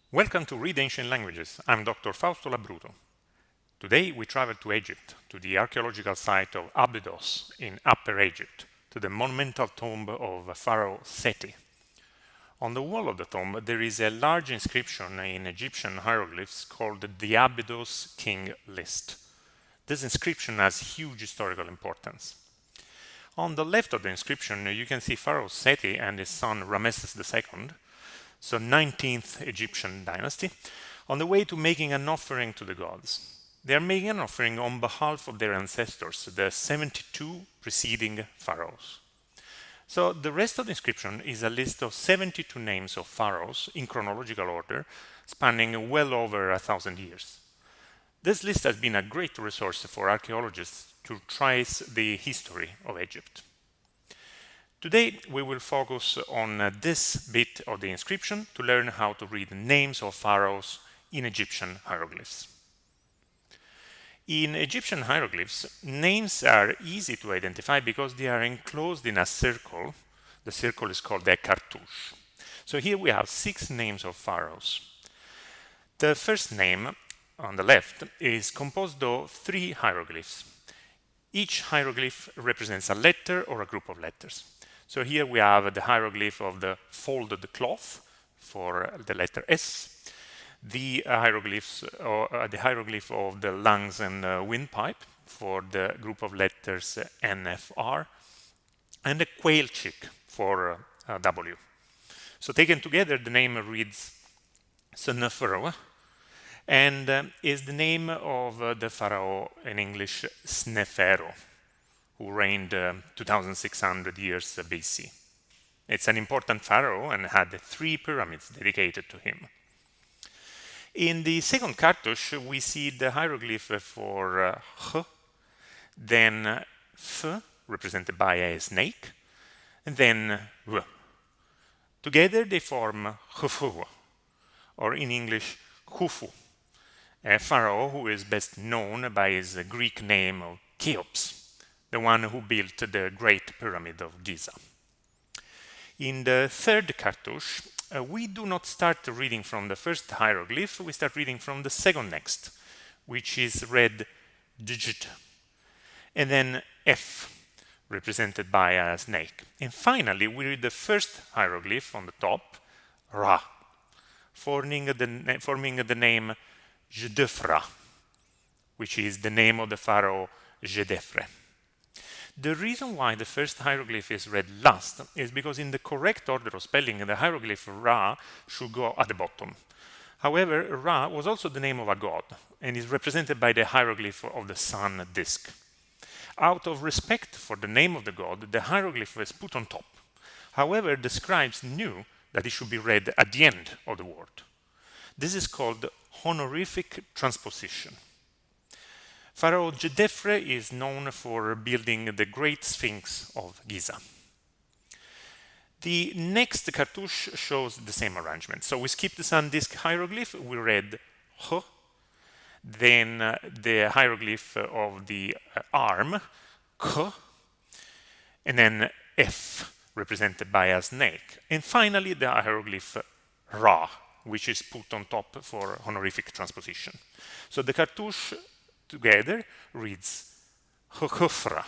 Welcome to Read Ancient Languages. I'm Dr. Fausto Labruto. Today we travel to Egypt, to the archaeological site of Abydos in Upper Egypt, to the monumental tomb of Pharaoh Seti. On the wall of the tomb there is a large inscription in Egyptian hieroglyphs called the Abydos King List. This inscription has huge historical importance. On the left of the inscription you can see Pharaoh Seti and his son Ramesses II, so 19th Egyptian dynasty, on the way to making an offering to the gods. They are making an offering on behalf of their ancestors, the 72 preceding pharaohs. So the rest of the inscription is a list of 72 names of pharaohs in chronological order, spanning well over 1,000 years. This list has been a great resource for archaeologists to trace the history of Egypt. Today we will focus on this bit of the inscription to learn how to read names of pharaohs in Egyptian hieroglyphs. In Egyptian hieroglyphs, names are easy to identify because they are enclosed in a circle. The circle is called a cartouche. So here we have 6 names of pharaohs. The first name on the left is composed of 3 hieroglyphs. Each hieroglyph represents a letter or a group of letters. So here we have the hieroglyph of the folded cloth for the letter S, the hieroglyph of the lungs and windpipe for the group of letters NFR, and a quail chick for W. So taken together, the name reads Snefero, and is the name of the pharaoh in English Snefero, who reigned 2,600 years BC. It's an important pharaoh and had 3 pyramids dedicated to him. In the second cartouche, we see the hieroglyph for H, then F, represented by a snake, and then W. Together they form Khufu, or in English Khufu, a pharaoh who is best known by his Greek name of Cheops, the one who built the Great Pyramid of Giza. In the third cartouche, we do not start reading from the first hieroglyph, we start reading from the second next, which is read digit, and then F, represented by a snake. And finally, we read the first hieroglyph on the top, Ra, forming the name Jedefra, which is the name of the pharaoh Jedefre. The reason why the first hieroglyph is read last is because in the correct order of spelling, the hieroglyph Ra should go at the bottom. However, Ra was also the name of a god and is represented by the hieroglyph of the sun disk. Out of respect for the name of the god, the hieroglyph was put on top. However, the scribes knew that it should be read at the end of the word. This is called honorific transposition. Pharaoh Jedefre is known for building the Great Sphinx of Giza. The next cartouche shows the same arrangement. So we skip the sun disk hieroglyph, we read H, then the hieroglyph of the arm, K, and then F, represented by a snake. And finally the hieroglyph Ra, which is put on top for honorific transposition. So the cartouche together reads Khafre,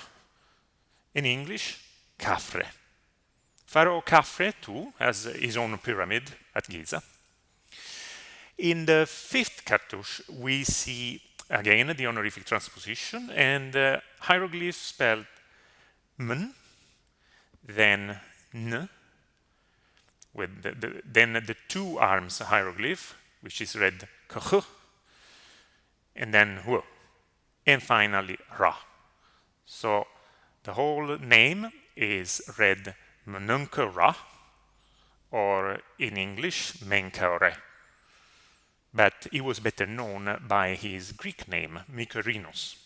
in English Khafre. Pharaoh Khafre too has his own pyramid at Giza. In the fifth cartouche we see again the honorific transposition and the hieroglyph spelled M, then N, with then the 2 arms hieroglyph, which is read Kh, and then W, and finally Ra. So the whole name is read Menunke-Ra, or in English Menkaure, but he was better known by his Greek name Mykerinos.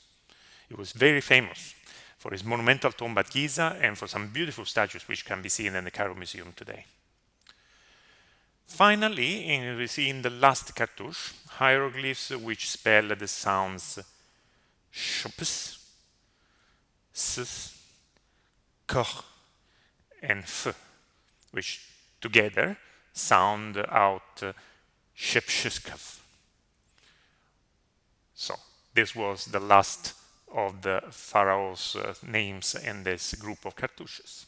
He was very famous for his monumental tomb at Giza and for some beautiful statues which can be seen in the Cairo Museum today. Finally, we see in the last cartouche hieroglyphs which spell the sounds Cheops, S, K, and F, which together sound out Cheops. So this was the last of the pharaohs' names in this group of cartouches.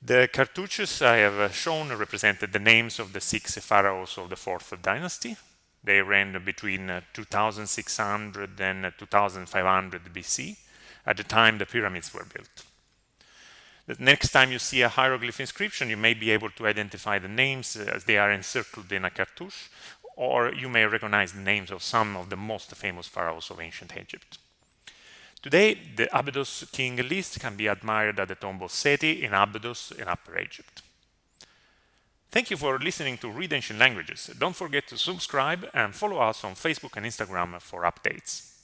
The cartouches I have shown represented the names of the 6 pharaohs of the 4th dynasty. They ran between 2600 and 2500 BC, at the time the pyramids were built. The next time you see a hieroglyph inscription, you may be able to identify the names as they are encircled in a cartouche, or you may recognize the names of some of the most famous pharaohs of ancient Egypt. Today, the Abydos king list can be admired at the tomb of Seti in Abydos in Upper Egypt. Thank you for listening to Read Ancient Languages. Don't forget to subscribe and follow us on Facebook and Instagram for updates.